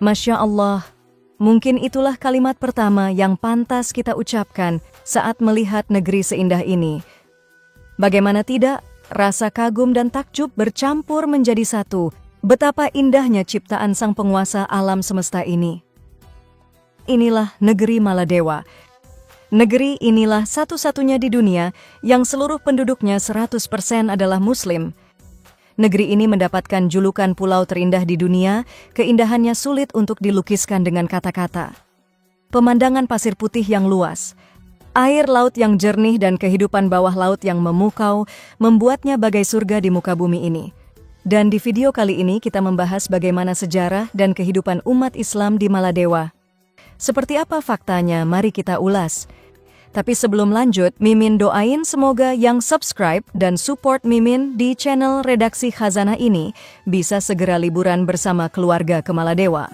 Masya Allah, mungkin itulah kalimat pertama yang pantas kita ucapkan saat melihat negeri seindah ini. Bagaimana tidak, rasa kagum dan takjub bercampur menjadi satu. Betapa indahnya ciptaan sang penguasa alam semesta ini. Inilah negeri Maladewa. Negeri inilah satu-satunya di dunia yang seluruh penduduknya 100% adalah Muslim. Negeri ini mendapatkan julukan pulau terindah di dunia, keindahannya sulit untuk dilukiskan dengan kata-kata. Pemandangan pasir putih yang luas, air laut yang jernih dan kehidupan bawah laut yang memukau membuatnya bagai surga di muka bumi ini. Dan di video kali ini kita membahas bagaimana sejarah dan kehidupan umat Islam di Maladewa. Seperti apa faktanya, mari kita ulas. Tapi sebelum lanjut, Mimin doain semoga yang subscribe dan support Mimin di channel Redaksi Khazanah ini bisa segera liburan bersama keluarga ke Maladewa.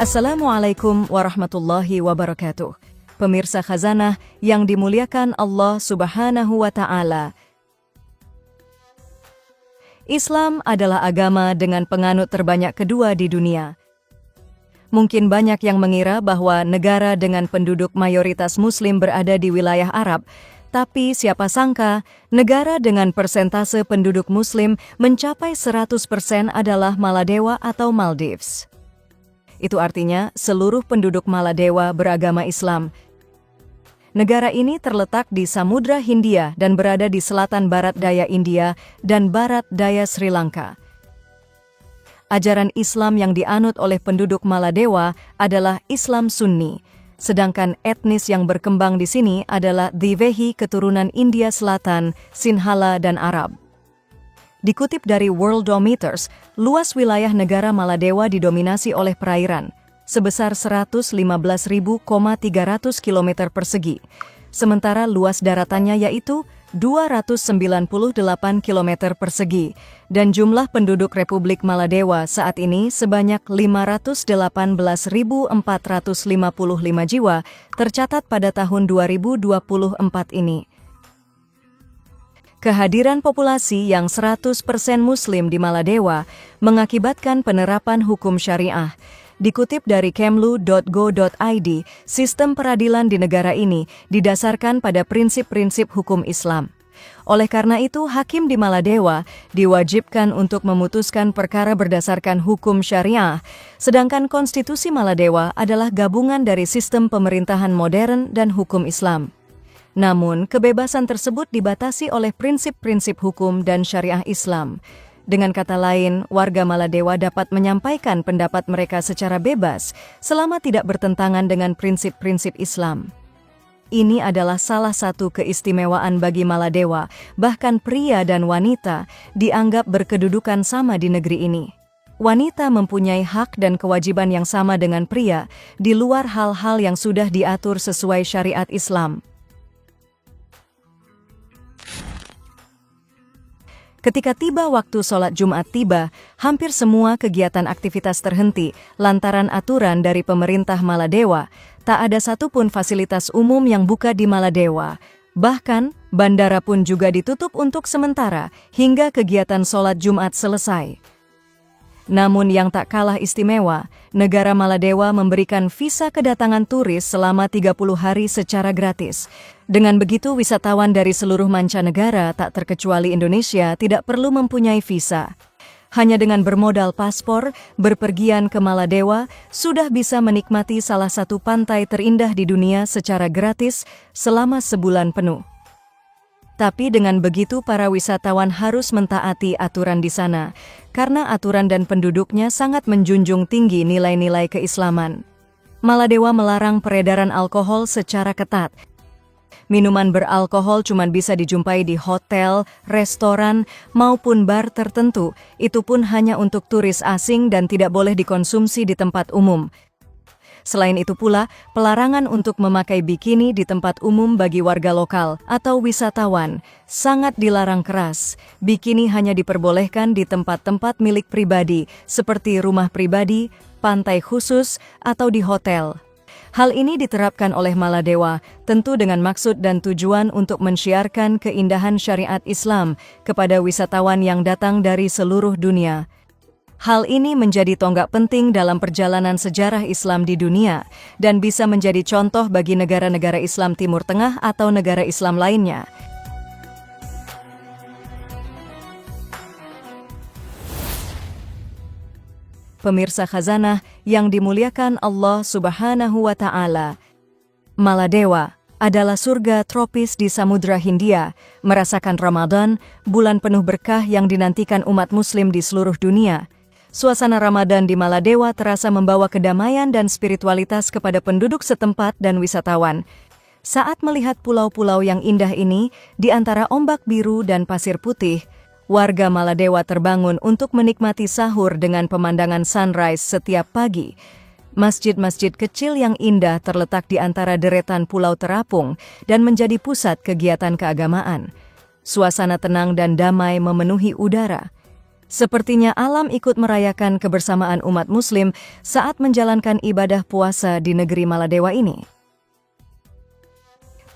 Assalamualaikum warahmatullahi wabarakatuh. Pemirsa Khazanah yang dimuliakan Allah Subhanahu wa Ta'ala. Islam adalah agama dengan penganut terbanyak kedua di dunia. Mungkin banyak yang mengira bahwa negara dengan penduduk mayoritas Muslim berada di wilayah Arab, tapi siapa sangka negara dengan persentase penduduk Muslim mencapai 100% adalah Maladewa atau Maldives. Itu artinya seluruh penduduk Maladewa beragama Islam. Negara ini terletak di Samudra Hindia dan berada di selatan barat daya India dan barat daya Sri Lanka. Ajaran Islam yang dianut oleh penduduk Maladewa adalah Islam Sunni, sedangkan etnis yang berkembang di sini adalah Divehi keturunan India Selatan, Sinhala, dan Arab. Dikutip dari Worldometers, luas wilayah negara Maladewa didominasi oleh perairan, sebesar 115.300 km persegi, sementara luas daratannya yaitu 298 km persegi, dan jumlah penduduk Republik Maladewa saat ini sebanyak 518.455 jiwa tercatat pada tahun 2024 ini. Kehadiran populasi yang 100% Muslim di Maladewa mengakibatkan penerapan hukum syariah. Dikutip dari kemlu.go.id, sistem peradilan di negara ini didasarkan pada prinsip-prinsip hukum Islam. Oleh karena itu, hakim di Maladewa diwajibkan untuk memutuskan perkara berdasarkan hukum syariah, sedangkan konstitusi Maladewa adalah gabungan dari sistem pemerintahan modern dan hukum Islam. Namun, kebebasan tersebut dibatasi oleh prinsip-prinsip hukum dan syariah Islam. Dengan kata lain, warga Maladewa dapat menyampaikan pendapat mereka secara bebas selama tidak bertentangan dengan prinsip-prinsip Islam. Ini adalah salah satu keistimewaan bagi Maladewa, bahkan pria dan wanita dianggap berkedudukan sama di negeri ini. Wanita mempunyai hak dan kewajiban yang sama dengan pria di luar hal-hal yang sudah diatur sesuai syariat Islam. Ketika tiba waktu sholat Jumat tiba, hampir semua kegiatan aktivitas terhenti lantaran aturan dari pemerintah Maladewa. Tak ada satupun fasilitas umum yang buka di Maladewa. Bahkan, bandara pun juga ditutup untuk sementara hingga kegiatan sholat Jumat selesai. Namun yang tak kalah istimewa, negara Maladewa memberikan visa kedatangan turis selama 30 hari secara gratis. Dengan begitu, wisatawan dari seluruh mancanegara, tak terkecuali Indonesia, tidak perlu mempunyai visa. Hanya dengan bermodal paspor, berpergian ke Maladewa, sudah bisa menikmati salah satu pantai terindah di dunia secara gratis selama sebulan penuh. Tapi dengan begitu para wisatawan harus mentaati aturan di sana, karena aturan dan penduduknya sangat menjunjung tinggi nilai-nilai keislaman. Maladewa melarang peredaran alkohol secara ketat. Minuman beralkohol cuma bisa dijumpai di hotel, restoran, maupun bar tertentu. Itu pun hanya untuk turis asing dan tidak boleh dikonsumsi di tempat umum. Selain itu pula, pelarangan untuk memakai bikini di tempat umum bagi warga lokal atau wisatawan sangat dilarang keras. Bikini hanya diperbolehkan di tempat-tempat milik pribadi, seperti rumah pribadi, pantai khusus, atau di hotel. Hal ini diterapkan oleh Maladewa, tentu dengan maksud dan tujuan untuk mensiarkan keindahan syariat Islam kepada wisatawan yang datang dari seluruh dunia. Hal ini menjadi tonggak penting dalam perjalanan sejarah Islam di dunia dan bisa menjadi contoh bagi negara-negara Islam Timur Tengah atau negara Islam lainnya. Pemirsa Khazanah yang dimuliakan Allah Subhanahu wa Ta'ala, Maladewa adalah surga tropis di Samudra Hindia, merasakan Ramadan, bulan penuh berkah yang dinantikan umat Muslim di seluruh dunia. Suasana Ramadan di Maladewa terasa membawa kedamaian dan spiritualitas kepada penduduk setempat dan wisatawan. Saat melihat pulau-pulau yang indah ini, di antara ombak biru dan pasir putih, warga Maladewa terbangun untuk menikmati sahur dengan pemandangan sunrise setiap pagi. Masjid-masjid kecil yang indah terletak di antara deretan pulau terapung dan menjadi pusat kegiatan keagamaan. Suasana tenang dan damai memenuhi udara. Sepertinya alam ikut merayakan kebersamaan umat Muslim saat menjalankan ibadah puasa di negeri Maladewa ini.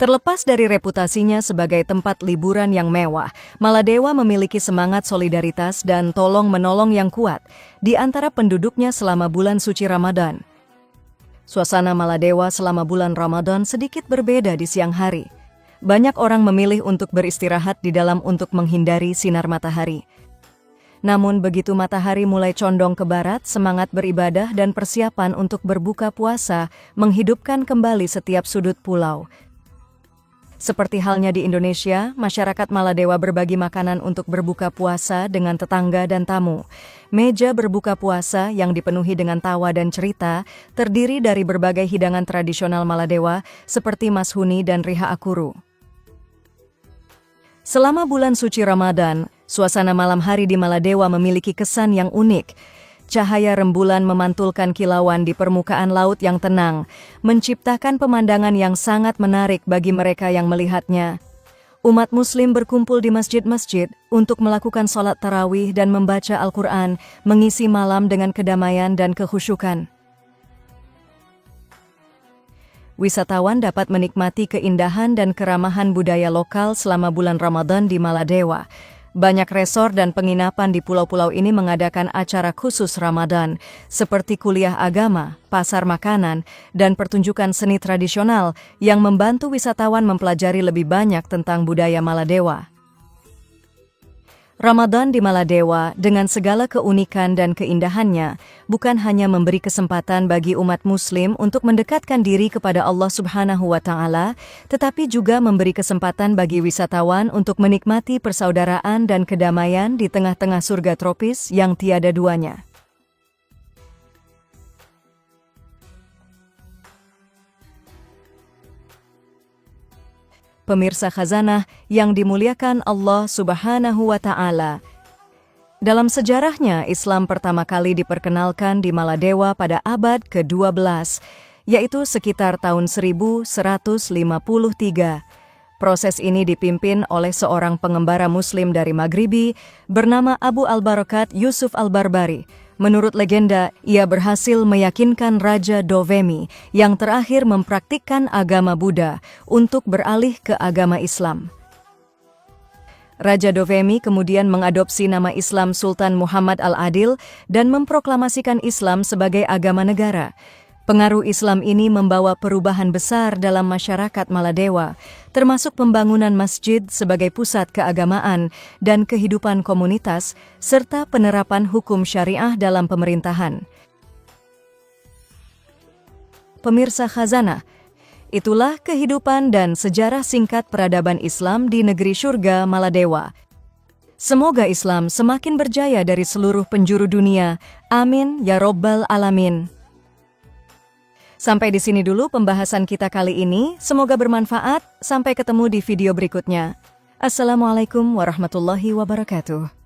Terlepas dari reputasinya sebagai tempat liburan yang mewah, Maladewa memiliki semangat solidaritas dan tolong-menolong yang kuat di antara penduduknya selama bulan suci Ramadan. Suasana Maladewa selama bulan Ramadan sedikit berbeda di siang hari. Banyak orang memilih untuk beristirahat di dalam untuk menghindari sinar matahari. Namun begitu matahari mulai condong ke barat, semangat beribadah dan persiapan untuk berbuka puasa menghidupkan kembali setiap sudut pulau. Seperti halnya di Indonesia, masyarakat Maladewa berbagi makanan untuk berbuka puasa dengan tetangga dan tamu. Meja berbuka puasa yang dipenuhi dengan tawa dan cerita terdiri dari berbagai hidangan tradisional Maladewa seperti mashuni dan riha akuru. Selama bulan suci Ramadan, suasana malam hari di Maladewa memiliki kesan yang unik. Cahaya rembulan memantulkan kilauan di permukaan laut yang tenang, menciptakan pemandangan yang sangat menarik bagi mereka yang melihatnya. Umat Muslim berkumpul di masjid-masjid untuk melakukan sholat tarawih dan membaca Al-Quran, mengisi malam dengan kedamaian dan kekhusyukan. Wisatawan dapat menikmati keindahan dan keramahan budaya lokal selama bulan Ramadan di Maladewa. Banyak resor dan penginapan di pulau-pulau ini mengadakan acara khusus Ramadan, seperti kuliah agama, pasar makanan, dan pertunjukan seni tradisional yang membantu wisatawan mempelajari lebih banyak tentang budaya Maladewa. Ramadan di Maladewa dengan segala keunikan dan keindahannya bukan hanya memberi kesempatan bagi umat Muslim untuk mendekatkan diri kepada Allah Subhanahu wa Ta'ala, tetapi juga memberi kesempatan bagi wisatawan untuk menikmati persaudaraan dan kedamaian di tengah-tengah surga tropis yang tiada duanya. Pemirsa Khazanah yang dimuliakan Allah Subhanahu wa Ta'ala. Dalam sejarahnya, Islam pertama kali diperkenalkan di Maladewa pada abad ke-12, yaitu sekitar tahun 1153. Proses ini dipimpin oleh seorang pengembara Muslim dari Maghribi bernama Abu al-Barakat Yusuf al-Barbari. Menurut legenda, ia berhasil meyakinkan Raja Dovemi yang terakhir mempraktikkan agama Buddha untuk beralih ke agama Islam. Raja Dovemi kemudian mengadopsi nama Islam Sultan Muhammad Al-Adil dan memproklamasikan Islam sebagai agama negara. Pengaruh Islam ini membawa perubahan besar dalam masyarakat Maladewa, termasuk pembangunan masjid sebagai pusat keagamaan dan kehidupan komunitas, serta penerapan hukum syariah dalam pemerintahan. Pemirsa Khazanah, itulah kehidupan dan sejarah singkat peradaban Islam di negeri surga Maladewa. Semoga Islam semakin berjaya dari seluruh penjuru dunia. Amin ya Rabbal Alamin. Sampai di sini dulu pembahasan kita kali ini. Semoga bermanfaat. Sampai ketemu di video berikutnya. Assalamualaikum warahmatullahi wabarakatuh.